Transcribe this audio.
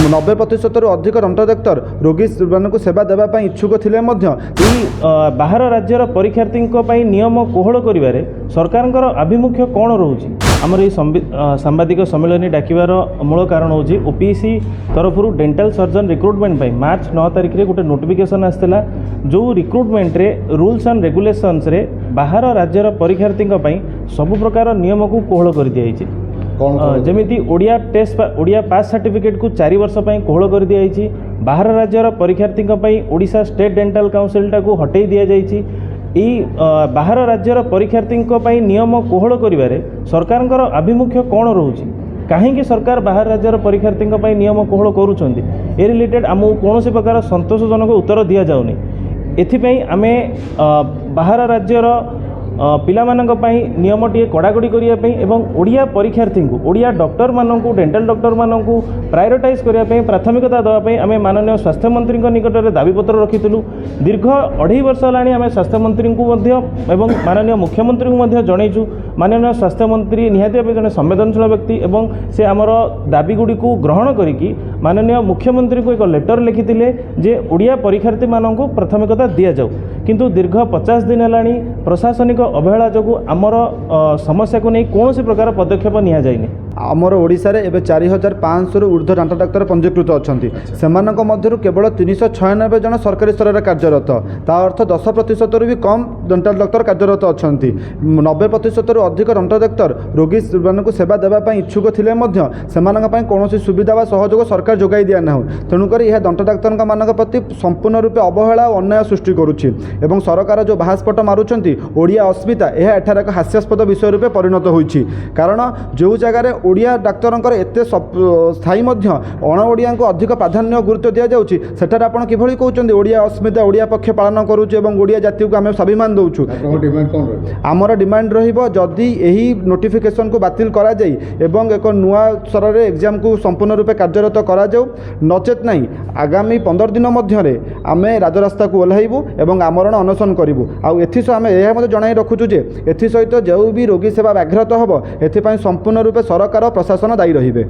90% अधिक दंत डाक्तर रोगी मानक सेवा देवाई इच्छुक थिले बाहर राज्यर परीक्षार्थी नियम कोहल करिवारे सरकार आभिमुख्य कौन रोचे आमर ये सांबादिक सम्मेलन डाकिबार मूल कारण होची ओपीसी तरफ डेंटल सर्जन रिक्रुटमेंट मार्च 9 तारिख रे गोटे नोटिफिकेशन आसला जो रिक्रुटमेंट रे रूल्स एंड रेगुलेशंस रे बाहर राज्यर परीक्षार्थी सबु प्रकार नियम को कोहल कर दिया जमीती ओडिया टेस्ट ओडिया पास सर्टिफिकेट को 4 वर्ष कोहल कर दिया बाहर राज्यर परीक्षार्थी ओडिशा स्टेट डेंटल काउंसिल को हटई दि जाइए बाहर राज्यर परीक्षार्थी नियम कोहल करिवारे सरकार आभिमुख्य कौन रोचे कहीं सरकार बाहर राज्यर परीक्षार्थी नियम कोहल करुँच ए रिलेटेड आमको कौन प्रकार संतोषजनक उत्तर दि जाऊनी एथिपाई आमे बाहर राज्यर पिलामानंक नियम टी कड़ाकड़ी करने एवं ओडिया परीक्षार्थी को ओडिया डॉक्टर मानू डेंटल डॉक्टर मानू प्रायोरिटाइज करने प्राथमिकता देवाई आम माननीय स्वास्थ्य मंत्री निकट में दाबीपत्र रखीलु दीर्घ 2.5 वर्ष है स्वास्थ्य मंत्री को एवं माननीय मुख्यमंत्री को जनईचु माननीय स्वास्थ्य मंत्री निहाती भाव जड़े संवेदनशील व्यक्ति एवं से आमर दाबीगुड़ी को ग्रहण करी माननीय मुख्यमंत्री को एक लेटर लिखिते जे ओडिया परीक्षार्थी मानू प्राथमिकता दि जाऊ किंतु दीर्घ 50 दिन है प्रशासनिक अवहेला जो आमर समस्या को नहीं कौन प्रकार पदक्षेप नि जाइनि आमर ओडिशा रे एबे 4500 रु ऊर्ध्व दांत डाक्तर पंजीकृत अछंती सेमानक मध्यरु केवल 396 जन सरकारी स्तर रे कार्यरत ता अर्थ 10% रु भी कम डेंटल डॉक्टर कार्यरत अछंती 90% रु अधिक दांत डाक्तर रोगी मानक सेवा देवा पई इच्छुक थिले मध्य सेमानक पई कोनोसी सुविधा वा सहयोग सरकार जोगाई दिया ना तेणु कर यह दांत डाक्तर मानक प्रति संपूर्ण रूपे अवहेला और अन्याय सृष्टि करुछि एवं सरकार जो बाहास्पट मारुछंती ओडिया अस्मिता यह एठार एक हास्यास्पद विषय रूपे परिणत होइछि कारण जो जगार ओडिया डाक्तर एत स्थायी अण ओडिया को अधिक प्राधान्य गुरुत्व दि जाऊँगी सेठार आपड़ किभली कहते ओडिया अस्मिता ओडिया पक्ष पालन करुच्छे और ओडिया जाति को आम स्वाभिमान दौचु आमर डिमांड रही यही नोटिफिकेशन को बातिल करा जाई एवं एक नुआ स्तर में एग्जाम को संपूर्ण रूपे कार्यरत करा जाऊ नचेत नहीं आगामी 15 दिन मध्य आम राजरास्ता को ओह्लैबू और आमरण अनशन करूँ आम यह जन रखुचु जे एसत जो भी रोगी सेवा व्याघ्रत हम एपाई संपूर्ण रूपे सरकार प्रशासन दायी रहिबे।